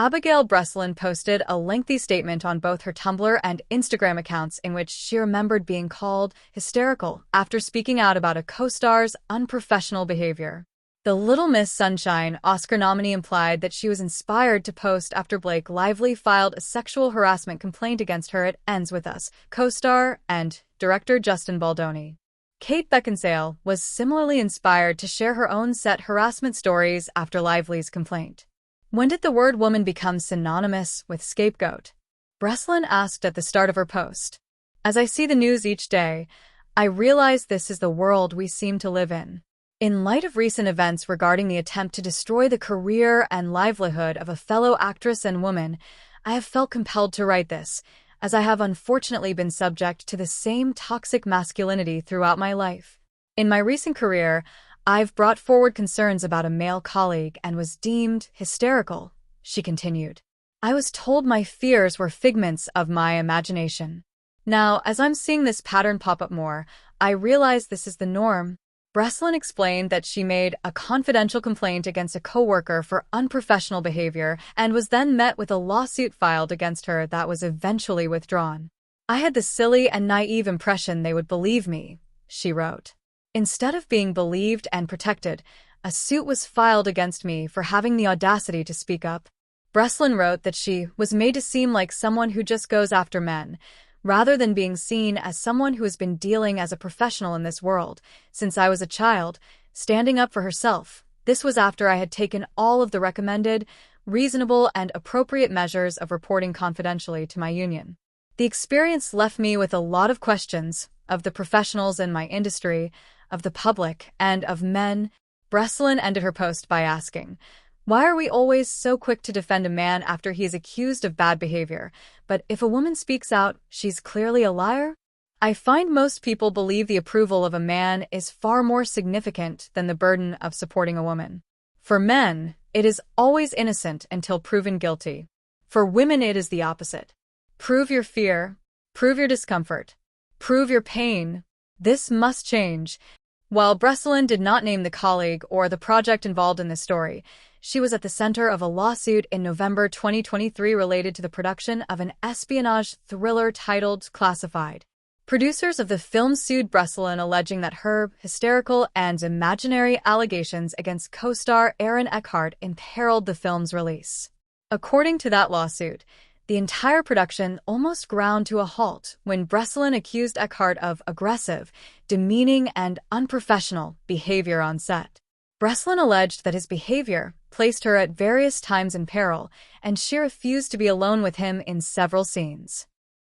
Abigail Breslin posted a lengthy statement on both her Tumblr and Instagram accounts in which she remembered being called hysterical after speaking out about a co-star's unprofessional behavior. The Little Miss Sunshine Oscar nominee implied that she was inspired to post after Blake Lively filed a sexual harassment complaint against her at Ends With Us co-star and director Justin Baldoni. Kate Beckinsale was similarly inspired to share her own set harassment stories after Lively's complaint. When did the word woman become synonymous with scapegoat? Breslin asked at the start of her post. As I see the news each day, I realize this is the world we seem to live in. In light of recent events regarding the attempt to destroy the career and livelihood of a fellow actress and woman, I have felt compelled to write this, as I have unfortunately been subject to the same toxic masculinity throughout my life. In my recent career, I've brought forward concerns about a male colleague and was deemed hysterical, she continued. I was told my fears were figments of my imagination. Now, as I'm seeing this pattern pop up more, I realize this is the norm. Breslin explained that she made a confidential complaint against a coworker for unprofessional behavior and was then met with a lawsuit filed against her that was eventually withdrawn. I had the silly and naive impression they would believe me, she wrote. Instead of being believed and protected, a suit was filed against me for having the audacity to speak up. Breslin wrote that she was made to seem like someone who just goes after men, rather than being seen as someone who has been dealing as a professional in this world since I was a child, standing up for herself. This was after I had taken all of the recommended, reasonable, and appropriate measures of reporting confidentially to my union. The experience left me with a lot of questions of the professionals in my industry, of the public, and of men. Breslin ended her post by asking, "Why are we always so quick to defend a man after he is accused of bad behavior, but if a woman speaks out, she's clearly a liar?" I find most people believe the approval of a man is far more significant than the burden of supporting a woman. For men, it is always innocent until proven guilty. For women, it is the opposite. Prove your fear, prove your discomfort, prove your pain. This must change. While Breslin did not name the colleague or the project involved in this story, she was at the center of a lawsuit in November 2023 related to the production of an espionage thriller titled Classified. Producers of the film sued Breslin, alleging that her hysterical and imaginary allegations against co-star Aaron Eckhart imperiled the film's release. According to that lawsuit, the entire production almost ground to a halt when Breslin accused Eckhart of aggressive, demeaning, and unprofessional behavior on set. Breslin alleged that his behavior placed her at various times in peril, and she refused to be alone with him in several scenes.